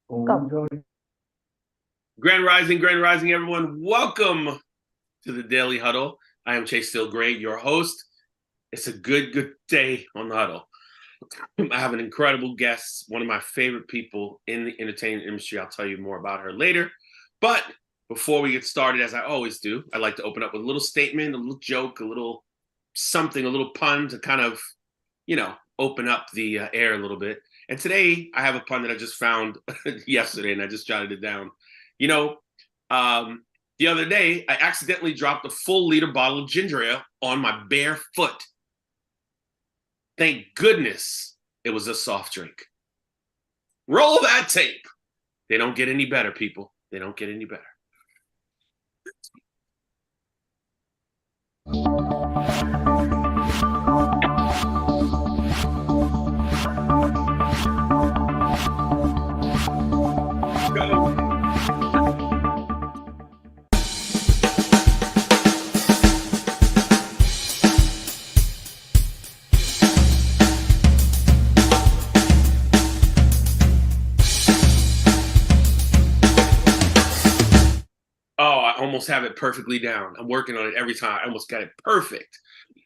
Go. Grand Rising, everyone. Welcome to the Daily Huddle. I am Chase Still Gray, your host. It's a good day on the Huddle. I have an incredible guest, one of my favorite people in the entertainment industry. I'll tell you more about her later. But before we get started, as I always do, I'd like to open up with a little statement, a little joke, a little something, a little pun to kind of, open up the air a little bit. And today I have a pun that I just found yesterday and I just jotted it down. You know, the other day I accidentally dropped a full liter bottle of ginger ale on my bare foot. Thank goodness it was a soft drink. Roll that tape. They don't get any better, people. They don't get any better. Oh, I almost have it perfectly down. I'm working on it every time. I almost got it perfect.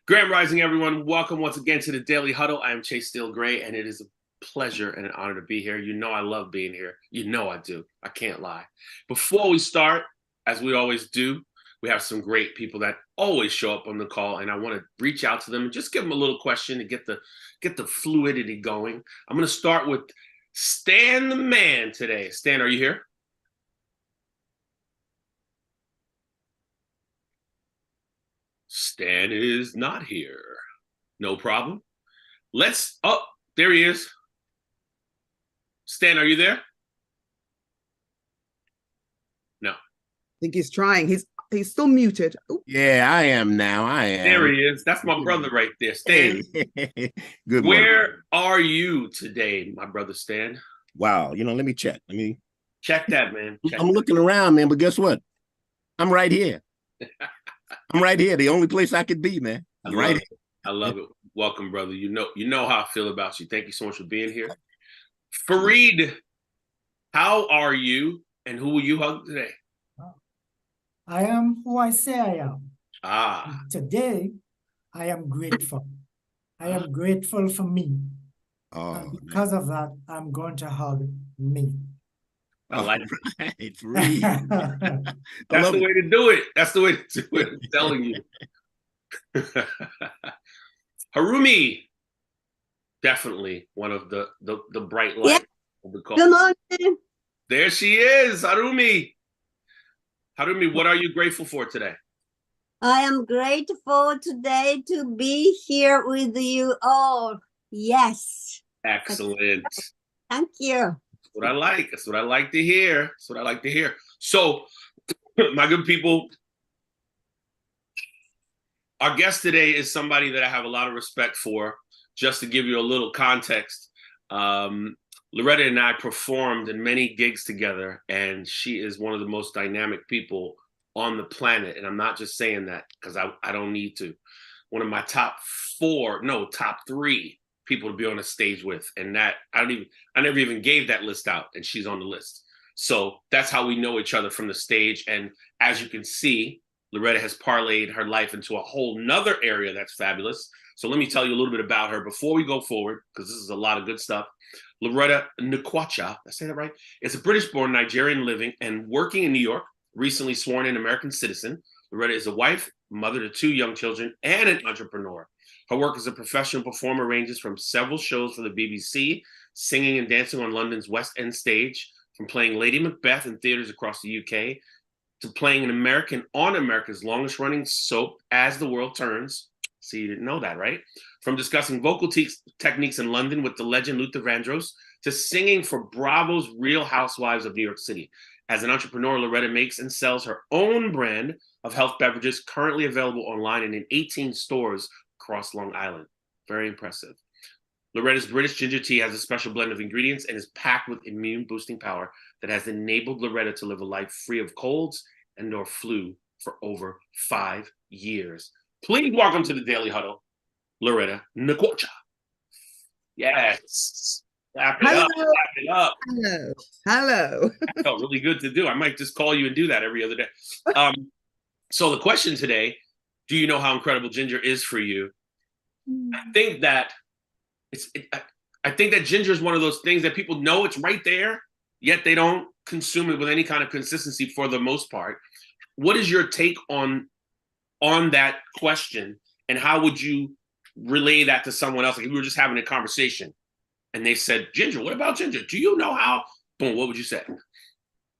Grand Rising, everyone. Welcome once again to the Daily Huddle. I am Chase Still Gray, and it is a pleasure and an honor to be here. You know I love being here. You know I do. I can't lie. Before we start, as we always do, we have some great people that always show up on the call, and I want to reach out to them and just give them a little question to get the fluidity going. I'm going to start with Stan the Man today. Stan, are you here? Stan is not here. No problem. Oh, there he is. Stan, are you there? No. I think he's trying. He's still muted. Ooh. Yeah, I am now. I am. There he is. That's my brother right there. Stan. Hey. Good morning. Where are you today, my brother Stan? Wow. Let me check. Check that, man. I'm looking around, man, but guess what? I'm right here. I'm right here. The only place I could be, man. Right here. I love it. Welcome, brother. You know how I feel about you. Thank you so much for being here. Fareed, how are you? And who will you hug today? I am who I say I am. Ah. Today, I am grateful. I am grateful for me. Oh, and because of that, I'm going to hug me. I like it. It's really. That's the way to do it. That's the way to do it. I'm telling you. Harumi, definitely one of the bright lights of the call. Good morning. There she is, Harumi. Harumi, what are you grateful for today? I am grateful today to be here with you all. Yes. Excellent. Thank you. That's what I like. That's what I like to hear. That's what I like to hear. So, my good people, our guest today is somebody that I have a lot of respect for. Just to give you a little context, Lauretta and I performed in many gigs together, and she is one of the most dynamic people on the planet. And I'm not just saying that because I don't need to. One of my top three people to be on a stage with, and that I never even gave that list out, and she's on the list. So that's how we know each other from the stage. And as you can see, Lauretta has parlayed her life into a whole nother area that's fabulous. So let me tell you a little bit about her before we go forward, because this is a lot of good stuff. Lauretta Nkwocha, I say that right? Is a British-born Nigerian living and working in New York, recently sworn in American citizen. Lauretta is a wife, mother to 2 young children, and an entrepreneur. Her work as a professional performer ranges from several shows for the BBC, singing and dancing on London's West End stage, from playing Lady Macbeth in theaters across the UK, to playing an American on America's longest-running soap, As the World Turns. So you didn't know that, right? From discussing vocal techniques in London with the legend Luther Vandross, to singing for Bravo's Real Housewives of New York City. As an entrepreneur, Lauretta makes and sells her own brand of health beverages, currently available online and in 18 stores across Long Island. Very impressive. Lauretta's British ginger tea has a special blend of ingredients and is packed with immune-boosting power that has enabled Lauretta to live a life free of colds and or flu for over 5 years. Please welcome to the Daily Huddle, Lauretta Nkwocha. Yes. Wrap it Hello. up. Wrap it up. Hello. Hello. That felt really good to do. I might just call you and do that every other day. So the question today, do you know how incredible ginger is for you? I think that I think that ginger is one of those things that people know it's right there, yet they don't consume it with any kind of consistency for the most part. What is your take on that question, and how would you relay that to someone else? Like if we were just having a conversation and they said, ginger, what about ginger? Do you know how? Boom, what would you say?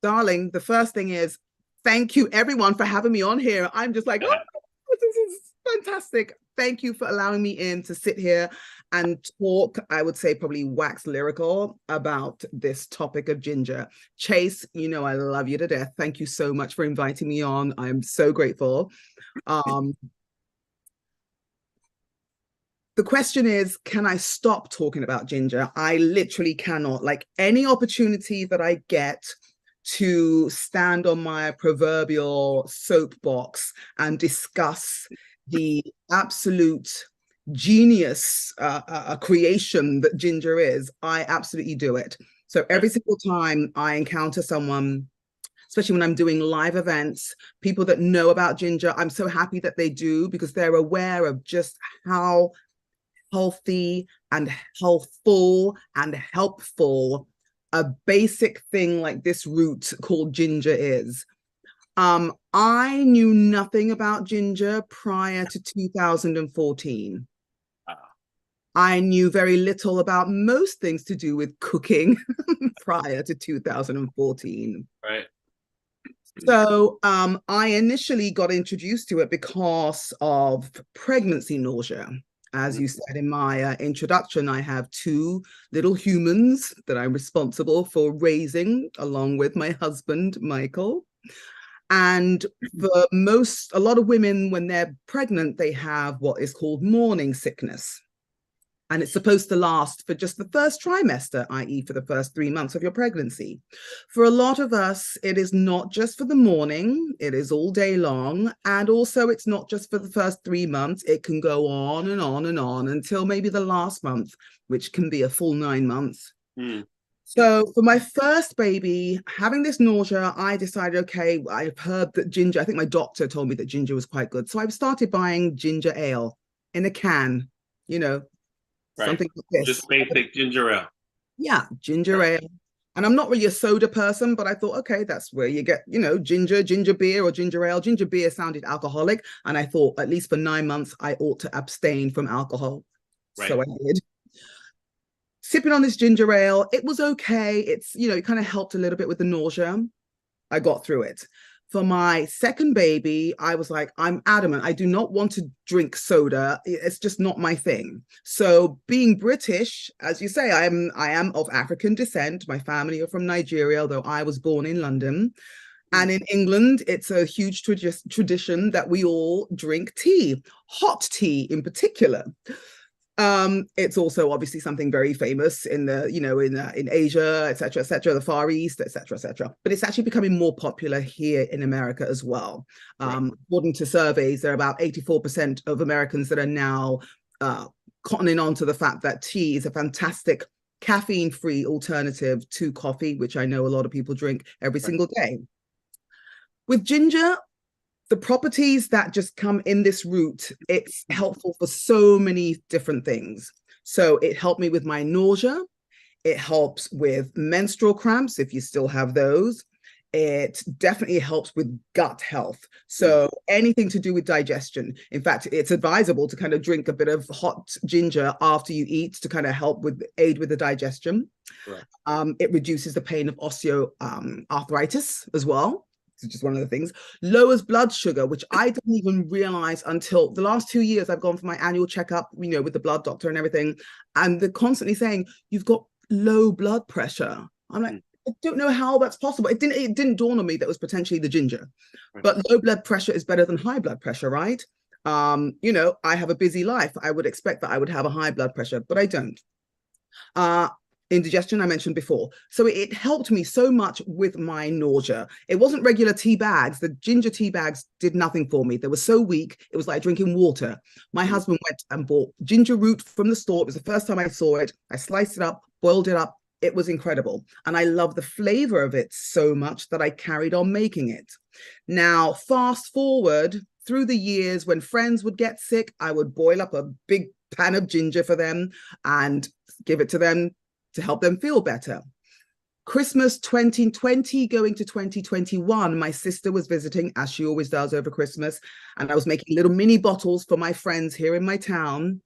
Darling, the first thing is, thank you everyone for having me on here. I'm just like, oh, this is fantastic. Thank you for allowing me in to sit here and talk, I would say probably wax lyrical about this topic of ginger. Chase, you know I love you to death. Thank you so much for inviting me on. I'm so grateful. The question is, can I stop talking about ginger? I literally cannot. Like any opportunity that I get to stand on my proverbial soapbox and discuss the absolute genius creation that ginger is, I absolutely do it. So every single time I encounter someone, especially when I'm doing live events, people that know about ginger, I'm so happy that they do, because they're aware of just how healthy and healthful and helpful a basic thing like this root called ginger is. I knew nothing about ginger prior to 2014. I knew very little about most things to do with cooking prior to 2014. Right. So I initially got introduced to it because of pregnancy nausea. As you said in my introduction, I have 2 little humans that I'm responsible for raising, along with my husband, Michael. And for a lot of women, when they're pregnant, they have what is called morning sickness. And it's supposed to last for just the first trimester, i.e. for the first 3 months of your pregnancy. For a lot of us, it is not just for the morning, it is all day long. And also it's not just for the first 3 months, it can go on and on and on until maybe the last month, which can be a full 9 months. So for my first baby, having this nausea, I decided, okay, I've heard that ginger, I think my doctor told me that ginger was quite good. So I started buying ginger ale in a can, you know, something like this. Just basic ginger ale. Yeah, ginger ale. And I'm not really a soda person, but I thought, okay, that's where you get, you know, ginger beer or ginger ale. Ginger beer sounded alcoholic. And I thought, at least for 9 months, I ought to abstain from alcohol. Right. So I did. Sipping on this ginger ale, it was okay. It's, you know, it kind of helped a little bit with the nausea. I got through it. For my second baby, I was like, I'm adamant. I do not want to drink soda. It's just not my thing. So being British, as you say, I am of African descent. My family are from Nigeria, though I was born in London. And in England, it's a huge tradition that we all drink tea, hot tea in particular. It's also obviously something very famous in the, you know, in Asia, et cetera, the Far East, et cetera. But it's actually becoming more popular here in America as well. According to surveys, there are about 84% of Americans that are now cottoning on to the fact that tea is a fantastic caffeine-free alternative to coffee, which I know a lot of people drink every single day. With ginger, the properties that just come in this root, it's helpful for so many different things. So it helped me with my nausea. It helps with menstrual cramps, if you still have those. It definitely helps with gut health. So anything to do with digestion. In fact, it's advisable to kind of drink a bit of hot ginger after you eat to kind of help with aid with the digestion. Right. It reduces the pain of osteoarthritis as well. It's just one of the things. Lowers blood sugar, which I didn't even realize until the last 2 years. I've gone for my annual checkup, you know, with the blood doctor and everything. And they're constantly saying, you've got low blood pressure. I'm like, I don't know how that's possible. It didn't dawn on me that it was potentially the ginger. But low blood pressure is better than high blood pressure, right? You know, I have a busy life. I would expect that I would have a high blood pressure, but I don't. Indigestion, I mentioned before. So it helped me so much with my nausea. It wasn't regular tea bags. The ginger tea bags did nothing for me. They were so weak. It was like drinking water. My husband went and bought ginger root from the store. It was the first time I saw it. I sliced it up, boiled it up. It was incredible. And I love the flavor of it so much that I carried on making it. Now, fast forward through the years, when friends would get sick, I would boil up a big pan of ginger for them and give it to them to help them feel better. Christmas 2020 going to 2021, my sister was visiting, as she always does over Christmas, and I was making little mini bottles for my friends here in my town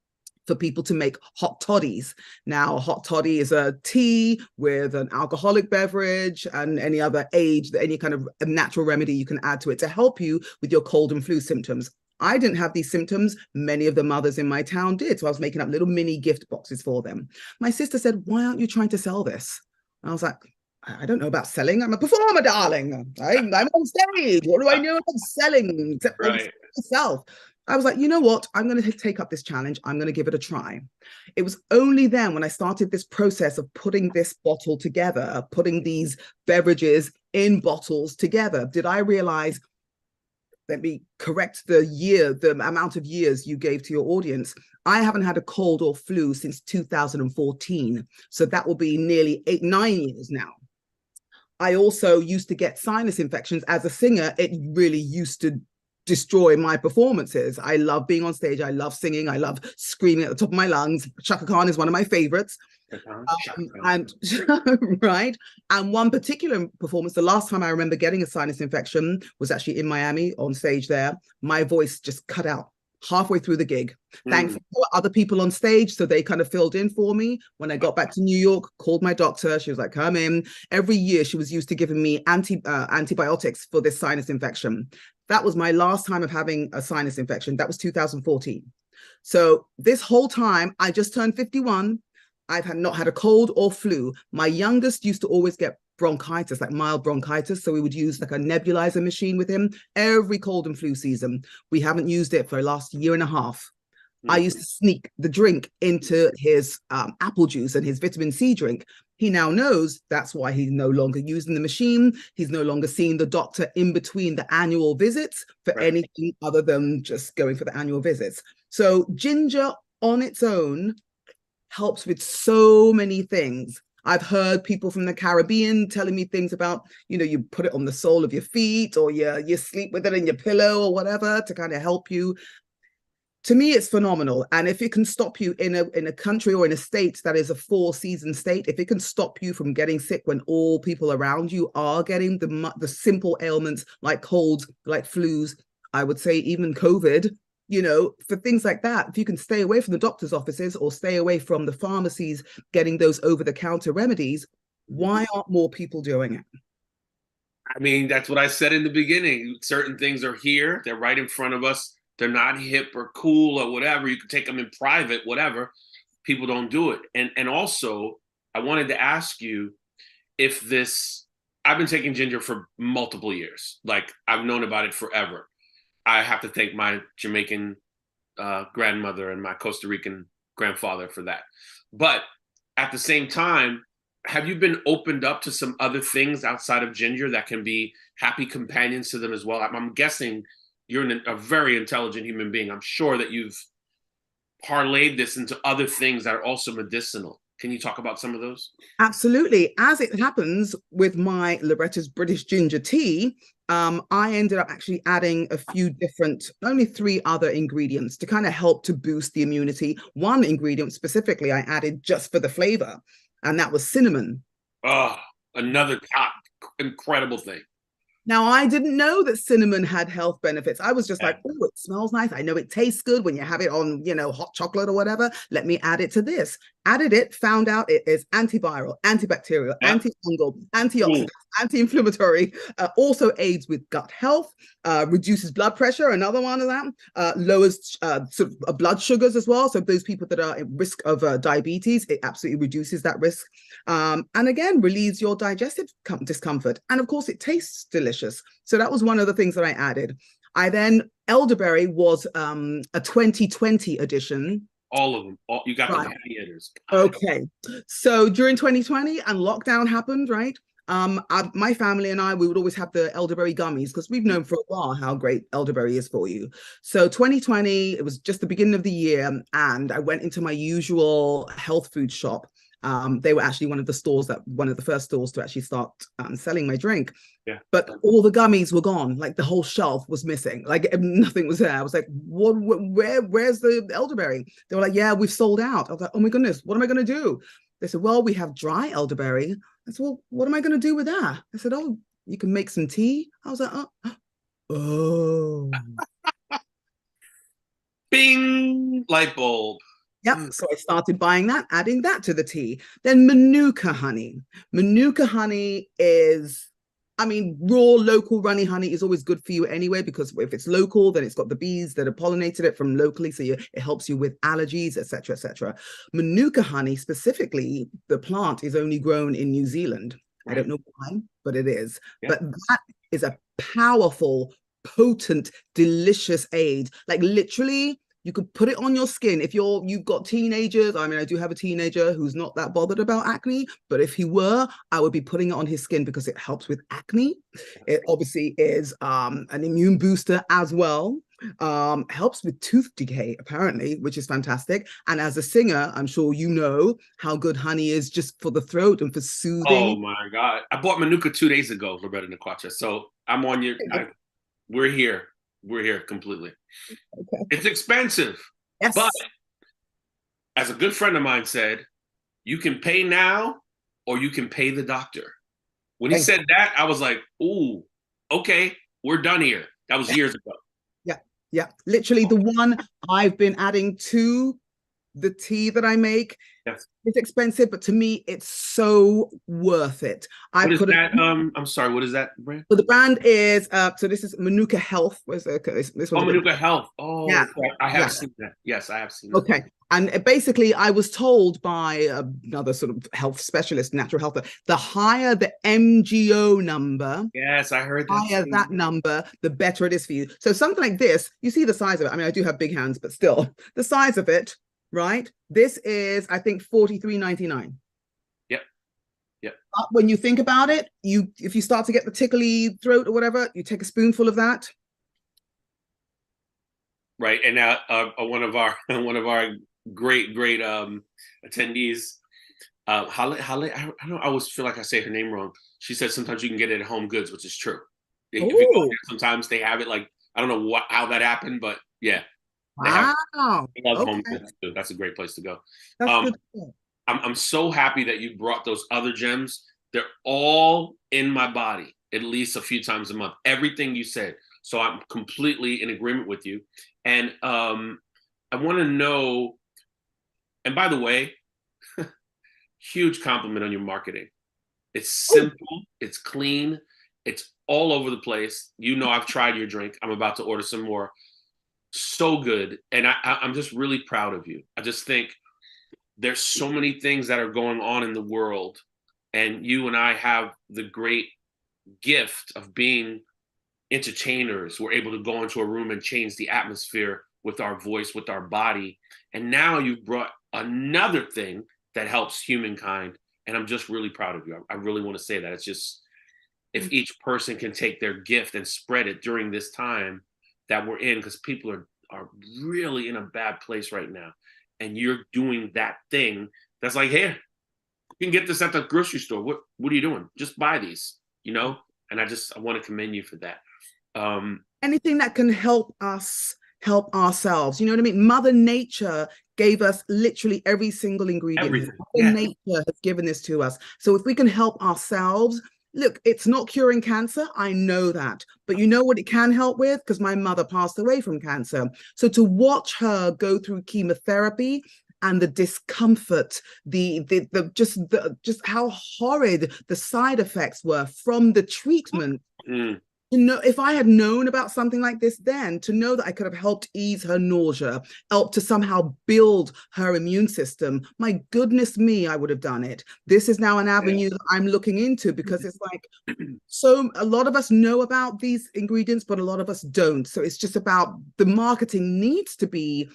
for people to make hot toddies. Now, hot toddy is a tea with an alcoholic beverage and any other any kind of natural remedy you can add to it to help you with your cold and flu symptoms. I didn't have these symptoms. Many of the mothers in my town did. So I was making up little mini gift boxes for them. My sister said, why aren't you trying to sell this? And I was like, I don't know about selling. I'm a performer, darling. I'm on stage. What do I know about selling except for myself? I was like, you know what? I'm going to take up this challenge. I'm going to give it a try. It was only then when I started this process of putting this bottle together, putting these beverages in bottles together, did I realize, let me correct the amount of years you gave to your audience. I haven't had a cold or flu since 2014. So that will be nearly 9 years now. I also used to get sinus infections. As a singer, it really used to destroy my performances. I love being on stage. I love singing. I love screaming at the top of my lungs. Chaka Khan is one of my favorites. And right. And one particular performance, the last time I remember getting a sinus infection was actually in Miami on stage there. My voice just cut out halfway through the gig. Thankfully, there were other people on stage, so they kind of filled in for me. When I got back to New York, called my doctor. She was like, come in. Every year, she was used to giving me antibiotics for this sinus infection. That was my last time of having a sinus infection. That was 2014. So this whole time, I just turned 51. I've not had a cold or flu. My youngest used to always get bronchitis, like mild bronchitis. So we would use like a nebulizer machine with him every cold and flu season. We haven't used it for the last year and a half. I used to sneak the drink into his apple juice and his vitamin C drink. He now knows that's why he's no longer using the machine. He's no longer seeing the doctor in between the annual visits for anything other than just going for the annual visits. So ginger on its own helps with so many things. I've heard people from the Caribbean telling me things about, you know, you put it on the sole of your feet or you sleep with it in your pillow or whatever to kind of help you. To me, it's phenomenal. And if it can stop you in a country or in a state that is a 4-season state, if it can stop you from getting sick when all people around you are getting the simple ailments like colds, like flus, I would say even COVID, you know, for things like that, if you can stay away from the doctor's offices or stay away from the pharmacies getting those over-the-counter remedies, why aren't more people doing it? I mean, that's what I said in the beginning. Certain things are here. They're right in front of us. They're not hip or cool or whatever. You can take them in private, whatever. People don't do it. And also, I wanted to ask you if this, I've been taking ginger for multiple years. Like, I've known about it forever. I have to thank my Jamaican grandmother and my Costa Rican grandfather for that. But at the same time, have you been opened up to some other things outside of ginger that can be happy companions to them as well? I'm guessing you're a very intelligent human being. I'm sure that you've parlayed this into other things that are also medicinal. Can you talk about some of those? Absolutely. As it happens with my Loretta's British ginger tea, I ended up actually adding a few different, only 3 other ingredients to kind of help to boost the immunity. One ingredient specifically I added just for the flavor, and that was cinnamon. Oh, another top incredible thing. Now, I didn't know that cinnamon had health benefits. I was just like, oh, it smells nice. I know it tastes good when you have it on, you know, hot chocolate or whatever. Let me add it to this. Added it, found out it is antiviral, antibacterial, antifungal, antioxidant, anti-inflammatory, also aids with gut health, reduces blood pressure, another one of that, lowers sort of blood sugars as well. So those people that are at risk of diabetes, it absolutely reduces that risk. And again, relieves your digestive discomfort. And of course, it tastes delicious. So that was one of the things that I added. I then, elderberry was a 2020 edition. All of them. You got the heavy hitters. Okay. So during 2020 and lockdown happened, right? My family and I, we would always have the elderberry gummies because we've known for a while how great elderberry is for you. So 2020, it was just the beginning of the year, and I went into my usual health food shop They were actually one of the first stores to actually start selling my drink. Yeah. But all the gummies were gone. Like the whole shelf was missing. Like nothing was there. I was like, where's the elderberry? They were like, yeah, we've sold out. I was like, oh my goodness, what am I going to do? They said, well, we have dry elderberry. I said, well, what am I going to do with that? I said, oh, you can make some tea. I was like, oh. Bing, light bulb. Yep. So I started buying that, adding that to the tea. Then Manuka honey. Manuka honey is, I mean, raw local runny honey is always good for you anyway, because if it's local, then it's got the bees that have pollinated it from locally. So it helps you with allergies, etc., etc. Manuka honey specifically, the plant is only grown in New Zealand. Right. I don't know why, but it is. Yeah. But that is a powerful, potent, delicious aid. Like literally, you could put it on your skin. If you've got teenagers, I mean, I do have a teenager who's not that bothered about acne, but if he were, I would be putting it on his skin because it helps with acne. It obviously is an immune booster as well. Helps with tooth decay, apparently, which is fantastic. And as a singer, I'm sure you know how good honey is just for the throat and for soothing. Oh my God. I bought Manuka 2 days ago, Lauretta Nkwocha. So I'm on your, we're here. We're here completely. Okay. It's expensive. Yes. But as a good friend of mine said, you can pay now or you can pay the doctor. When he said that, I was like, ooh, okay, we're done here. That was years ago. Yeah. Yeah. Literally the one I've been adding to the tea that I make. Yes. It's expensive, but to me, it's so worth it. What is that? I'm sorry. What is that brand? So the brand is so this is Manuka Health. This one. Manuka Health. Oh, yeah. I have seen that. Yes, I have seen that. Okay. And basically, I was told by another sort of health specialist, natural health, the higher the MGO number. Yes, I heard that. Higher that number, the better it is for you. So something like this, you see the size of it. I mean, I do have big hands, but still, the size of it. Right? This is, I think, $43.99. Yep. Yep. But when you think about it, if you start to get the tickly throat or whatever, you take a spoonful of that. Right. And now one of our great attendees, Holly, I don't always feel like I say her name wrong. She said sometimes you can get it at Home Goods, which is true. If you go there, sometimes they have it. Like, I don't know how that happened, but yeah. Wow. Home Goods too. That's a great place to go. That's good. I'm so happy that you brought those other gems. They're all in my body at least a few times a month. Everything you said. So I'm completely in agreement with you. And I want to know, and by the way, huge compliment on your marketing. It's simple, it's clean, it's all over the place. You know, I've tried your drink. I'm about to order some more. So good. And I'm just really proud of you. I just think there's so many things that are going on in the world. And you and I have the great gift of being entertainers. We're able to go into a room and change the atmosphere with our voice, with our body. And now you've brought another thing that helps humankind. And I'm just really proud of you. I really want to say that. It's just, if each person can take their gift and spread it during this time that we're in, because people are really in a bad place right now, and you're doing that thing that's like, here, you can get this at the grocery store. What are you doing? Just buy these, you know. And I want to commend you for that. Anything that can help us help ourselves, you know what I mean? Mother Nature gave us literally every single ingredient. Mother Nature has given this to us. So if we can help ourselves. Look, it's not curing cancer. I know that. But you know what it can help with? Because my mother passed away from cancer. So to watch her go through chemotherapy and the discomfort, just how horrid the side effects were from the treatment. You know, if I had known about something like this then, to know that I could have helped ease her nausea, helped to somehow build her immune system, my goodness me, I would have done it. This is now an avenue that I'm looking into, because it's like, so a lot of us know about these ingredients, but a lot of us don't. So it's just about, the marketing needs to be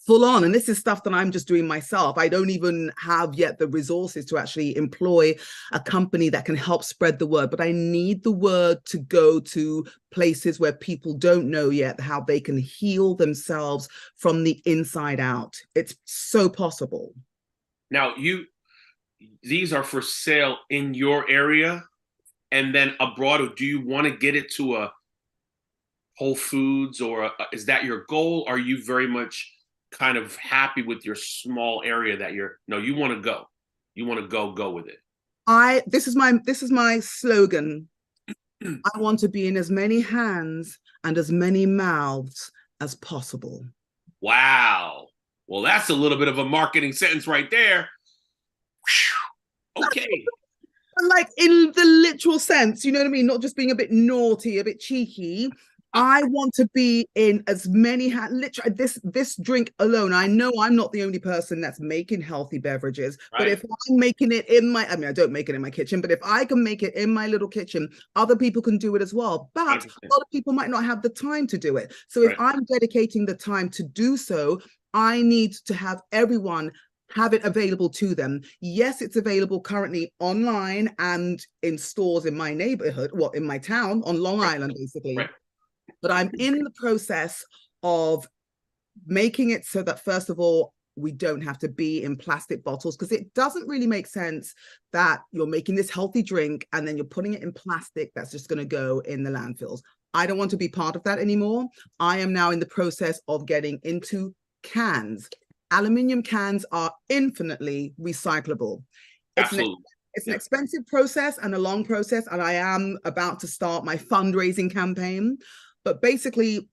full on. And this is stuff that I'm just doing myself. I don't even have yet the resources to actually employ a company that can help spread the word, but I need the word to go to places where people don't know yet how they can heal themselves from the inside out. It's so possible. Now, you these are for sale in your area and then abroad, or do you want to get it to a Whole Foods, or is that your goal? Are you very much kind of happy with your small area that you want to go? You want to go with it. This is my slogan. I want to be in as many hands and as many mouths as possible. Wow. Well, that's a little bit of a marketing sentence right there. Okay. Like in the literal sense, you know what I mean? Not just being a bit naughty, a bit cheeky. I want to be in as many literally this drink alone. I know I'm not the only person that's making healthy beverages, right. But if I'm making it in I don't make it in my kitchen, but if I can make it in my little kitchen, other people can do it as well. But 100%. A lot of people might not have the time to do it. So if I'm dedicating the time to do so, I need to have everyone have it available to them. Yes, it's available currently online and in stores in my neighborhood, in my town on Long Island, basically. Right. But I'm in the process of making it so that, first of all, we don't have to be in plastic bottles, because it doesn't really make sense that you're making this healthy drink and then you're putting it in plastic that's just going to go in the landfills. I don't want to be part of that anymore. I am now in the process of getting into cans. Aluminium cans are infinitely recyclable. Absolutely. It's an expensive process and a long process, and I am about to start my fundraising campaign. But basically,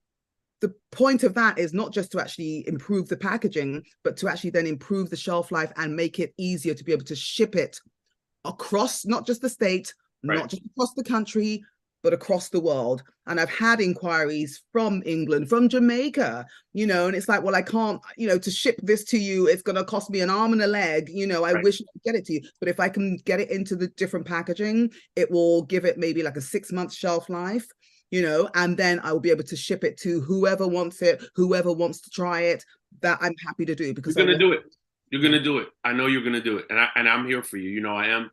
the point of that is not just to actually improve the packaging, but to actually then improve the shelf life and make it easier to be able to ship it across, not just the state, not just across the country, but across the world. And I've had inquiries from England, from Jamaica, and it's like, well, I can't, to ship this to you, it's going to cost me an arm and a leg. I wish I could get it to you. But if I can get it into the different packaging, it will give it maybe like a 6-month shelf life. And then I will be able to ship it to whoever wants it, whoever wants to try it. That I'm happy to do, because you're going to do it. You're going to do it. I know you're going to do it. And I'm here for you. I am.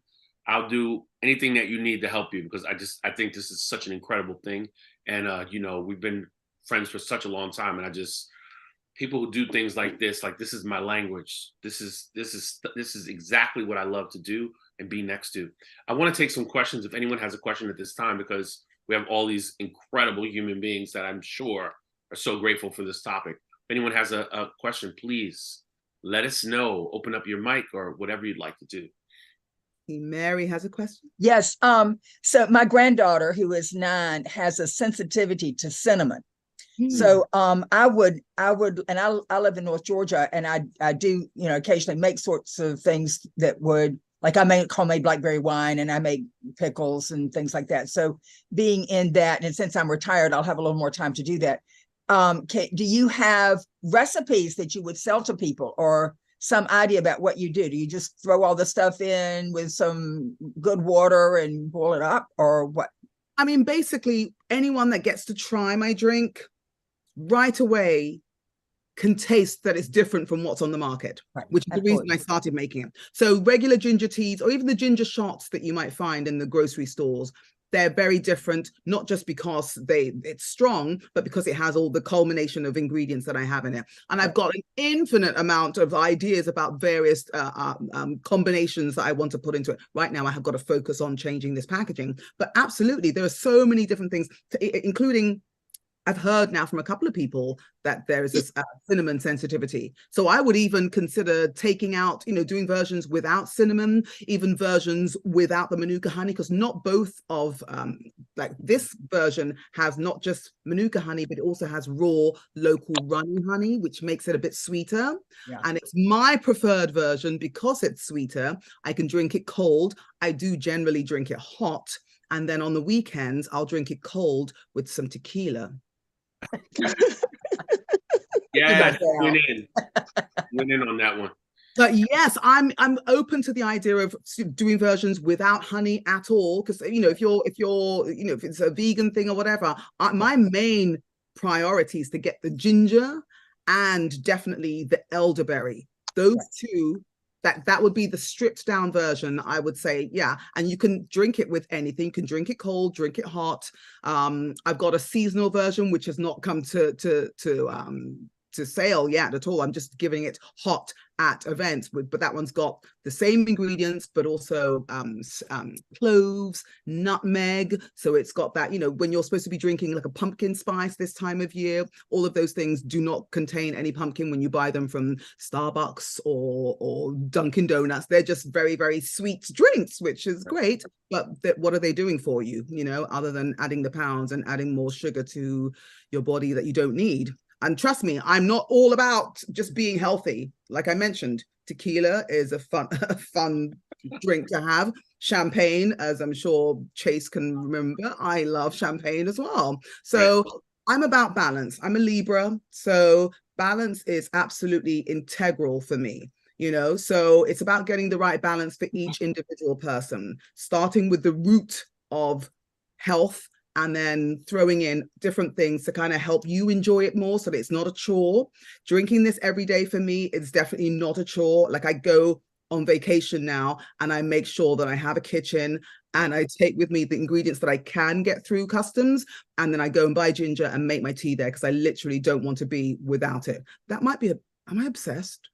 I'll do anything that you need to help you, because I think this is such an incredible thing. And, we've been friends for such a long time. And people who do things like this is my language. This is exactly what I love to do and be next to. I want to take some questions if anyone has a question at this time, because we have all these incredible human beings that I'm sure are so grateful for this topic. If anyone has a question, please let us know. Open up your mic or whatever you'd like to do. Mary has a question. Yes. So my granddaughter, who is 9, has a sensitivity to cinnamon. So I would, and I live in North Georgia, and I do, occasionally make sorts of things that would, like I make homemade blackberry wine, and I make pickles and things like that. So being in that, and since I'm retired, I'll have a little more time to do that. Do you have recipes that you would sell to people, or some idea about what you do? Do you just throw all the stuff in with some good water and boil it up, or what? I mean, basically, anyone that gets to try my drink right away can taste that it's different from what's on the market, which is the reason I started making it. So regular ginger teas, or even the ginger shots that you might find in the grocery stores, they're very different, not just because it's strong, but because it has all the culmination of ingredients that I have in it. And I've got an infinite amount of ideas about various combinations that I want to put into it. Right now, I have got to focus on changing this packaging. But absolutely, there are so many different things, including, I've heard now from a couple of people that there is this cinnamon sensitivity. So I would even consider taking out, doing versions without cinnamon, even versions without the Manuka honey, because not both of, like this version has not just Manuka honey, but it also has raw local runny honey, which makes it a bit sweeter. Yeah. And it's my preferred version because it's sweeter. I can drink it cold. I do generally drink it hot. And then on the weekends, I'll drink it cold with some tequila. Yeah, went in on that one. But yes, I'm open to the idea of doing versions without honey at all, because if it's a vegan thing or whatever, my main priority is to get the ginger and definitely the elderberry. Those two. That would be the stripped down version, I would say. Yeah. And you can drink it with anything. You can drink it cold, drink it hot. I've got a seasonal version, which has not come to to sale yet at all. I'm just giving it hot at events, but that one's got the same ingredients, but also cloves, nutmeg. So it's got that, you know, when you're supposed to be drinking like a pumpkin spice this time of year, all of those things do not contain any pumpkin when you buy them from Starbucks or Dunkin' Donuts. They're just very, very sweet drinks, which is great. But what are they doing for you, you know, other than adding the pounds and adding more sugar to your body that you don't need? And trust me, I'm not all about just being healthy. Like I mentioned, tequila is a fun drink to have. Champagne, as I'm sure Chase can remember, I love champagne as well. So right. I'm about balance. I'm a Libra, so balance is absolutely integral for me. You know, so it's about getting the right balance for each individual person, starting with the root of health and then throwing in different things to kind of help you enjoy it more so that it's not a chore. Drinking this every day for me is definitely not a chore. Like I go on vacation now and I make sure that I have a kitchen and I take with me the ingredients that I can get through customs, and then I go and buy ginger and make my tea there because I literally don't want to be without it. That might be am I obsessed?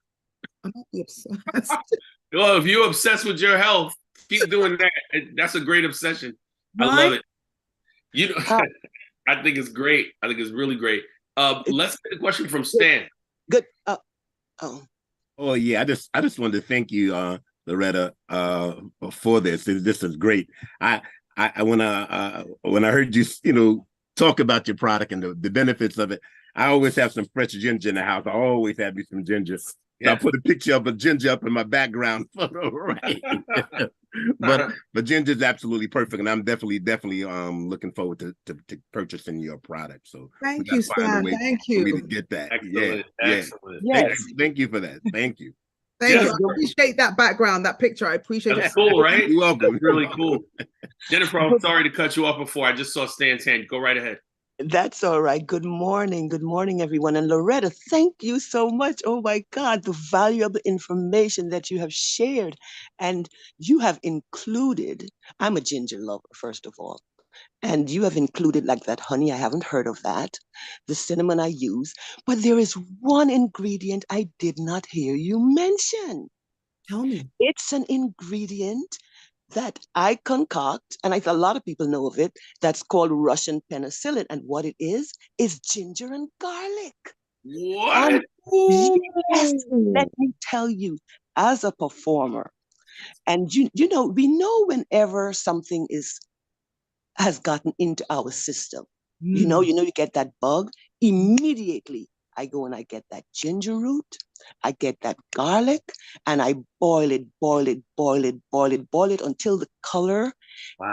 I might be obsessed. Well, if you're obsessed with your health, keep doing that. That's a great obsession. I love it. You know, I think it's great. I think it's really great. Let's get a question from Stan. Good. Oh yeah, I just wanted to thank you, Lauretta, for this. This is great. I when I heard you, you know, talk about your product and the benefits of it, I always have some fresh ginger in the house. I always have me some ginger. Yeah. I put a picture of a ginger up in my background photo, right? but ginger is absolutely perfect, and I'm definitely looking forward to purchasing your product. So thank you, Stan. Thank you. For me to get that. Excellent. Excellent. Yes. Thank you for that. Thank you. Thank you. I appreciate that background, that picture. I appreciate it. That's cool, right? You're welcome. That's really cool. Jennifer, I'm sorry to cut you off before. I just saw Stan's hand. Go right ahead. That's all right. Good morning. Good morning, everyone. And Lauretta, thank you so much. Oh my God, the valuable information that you have shared. And you have included, I'm a ginger lover, first of all. And you have included like that honey. I haven't heard of that. The cinnamon I use. But there is one ingredient I did not hear you mention. Tell me. It's an ingredient that I concoct, and a lot of people know of it, that's called Russian penicillin. And what it is ginger and garlic. What? Yes, let me tell you, as a performer, and you know, we know whenever something has gotten into our system, you know, you get that bug, immediately I go and I get that ginger root, I get that garlic, and I boil it until the color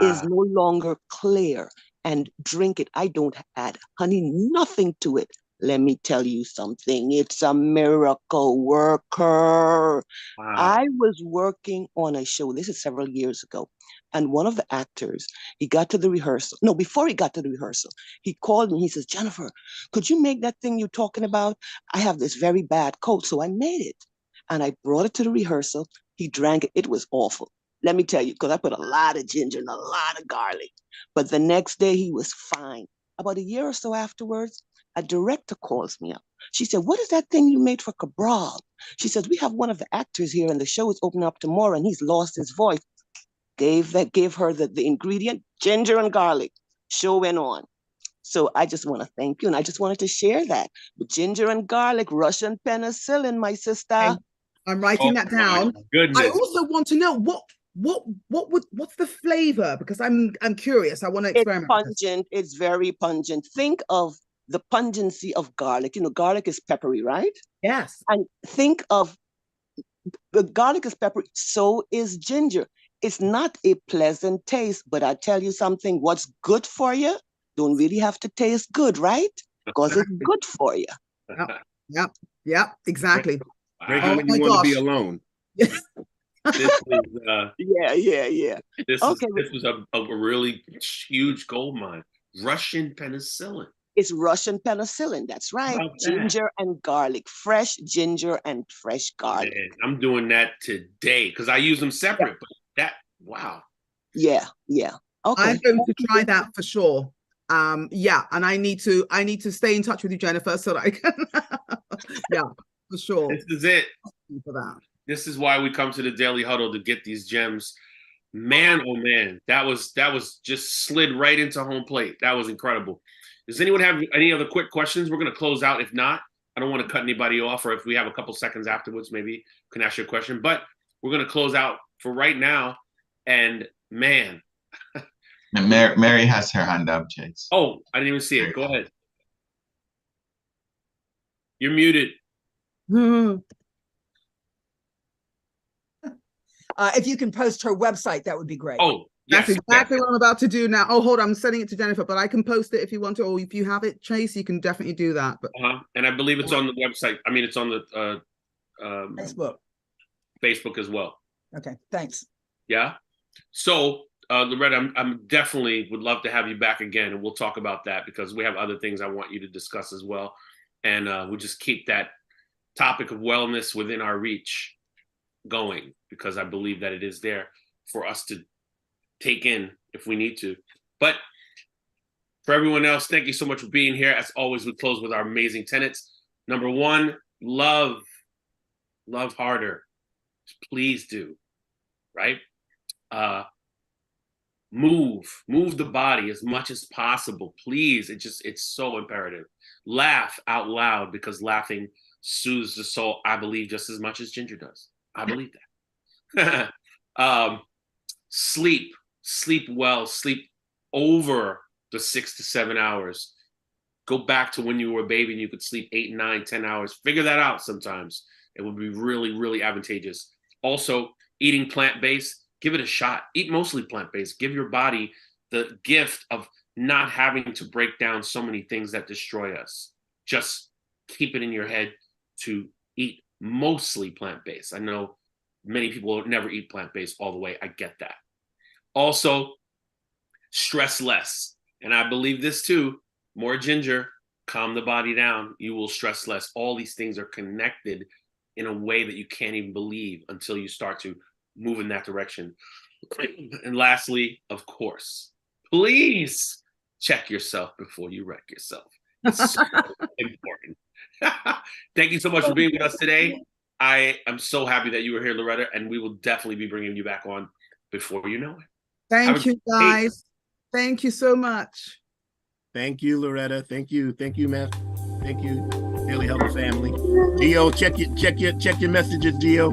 is no longer clear, and drink it. I don't add honey, nothing to it. Let me tell you something. It's a miracle worker. Wow. I was working on a show, this is several years ago, and one of the actors, he got to the rehearsal. No, before he got to the rehearsal, he called me. He says, Jennifer, could you make that thing you're talking about? I have this very bad cold. So I made it. And I brought it to the rehearsal. He drank it. It was awful. Let me tell you, because I put a lot of ginger and a lot of garlic. But the next day he was fine. About a year or so afterwards, a director calls me up. She said, what is that thing you made for Cabral? She says, we have one of the actors here and the show is opening up tomorrow and he's lost his voice. Gave her the ingredient, ginger and garlic. Show went on. So I just want to thank you. And I just wanted to share that. With ginger and garlic, Russian penicillin, my sister. I'm writing that down. Goodness. I also want to know what's the flavor? Because I'm curious. I want to experiment. It's pungent. It's very pungent. Think of the pungency of garlic. You know, garlic is peppery, right? Yes. And think of the garlic is peppery. So is ginger. It's not a pleasant taste, but I tell you something, what's good for you don't really have to taste good, right? Because it's good for you. Yep, exactly. Drinking when you want to be alone. This is, yeah. This was a really huge gold mine. Russian penicillin. It's Russian penicillin. That's right. Ginger and garlic, fresh ginger and fresh garlic. Man, I'm doing that today because I use them separate. But wow. Yeah. Okay. I'm going to try that for sure. And I need to stay in touch with you, Jennifer, so that I can Yeah, for sure. This is it. For that. This is why we come to the Daily Huddle, to get these gems. Man, oh man, that was just slid right into home plate. That was incredible. Does anyone have any other quick questions? We're going to close out. If not, I don't want to cut anybody off, or if we have a couple seconds afterwards, maybe you can ask you a question. But we're going to close out for right now. And man. And Mary has her hand up, Chase. Oh, I didn't even see it. Go ahead. You're muted. If you can post her website, that would be great. Oh, yes, that's exactly what I'm about to do now. Oh, hold on, I'm sending it to Jennifer, but I can post it if you want to, or if you have it, Chase, you can definitely do that. But and I believe it's on the website. I mean, it's on the Facebook as well. Okay, thanks. Yeah. So, Lauretta, I'm definitely would love to have you back again, and we'll talk about that, because we have other things I want you to discuss as well, and we'll just keep that topic of wellness within our reach going, because I believe that it is there for us to take in if we need to. But for everyone else, thank you so much for being here. As always, we close with our amazing tenets. Number one, love harder. Please do, right? Move the body as much as possible. Please, it's so imperative. Laugh out loud, because laughing soothes the soul, I believe, just as much as ginger does. I believe that. Sleep well, sleep over the 6 to 7 hours. Go back to when you were a baby and you could sleep 8, 9, 10 hours. Figure that out sometimes. It would be really, really advantageous. Also, eating plant-based, give it a shot. Eat mostly plant-based. Give your body the gift of not having to break down so many things that destroy us. Just keep it in your head to eat mostly plant-based. I know many people never eat plant-based all the way. I get that. Also, stress less. And I believe this too. More ginger, calm the body down. You will stress less. All these things are connected in a way that you can't even believe until you start to move in that direction. And lastly, of course, please check yourself before you wreck yourself. It's so important. Thank you so much for being with us today. I am so happy that you were here, Lauretta, and we will definitely be bringing you back on before you know it. Thank you, guys. Thank you so much. Thank you, Lauretta. Thank you, Matt. Thank you, Daily Huddle family. Gio, check your messages, Gio.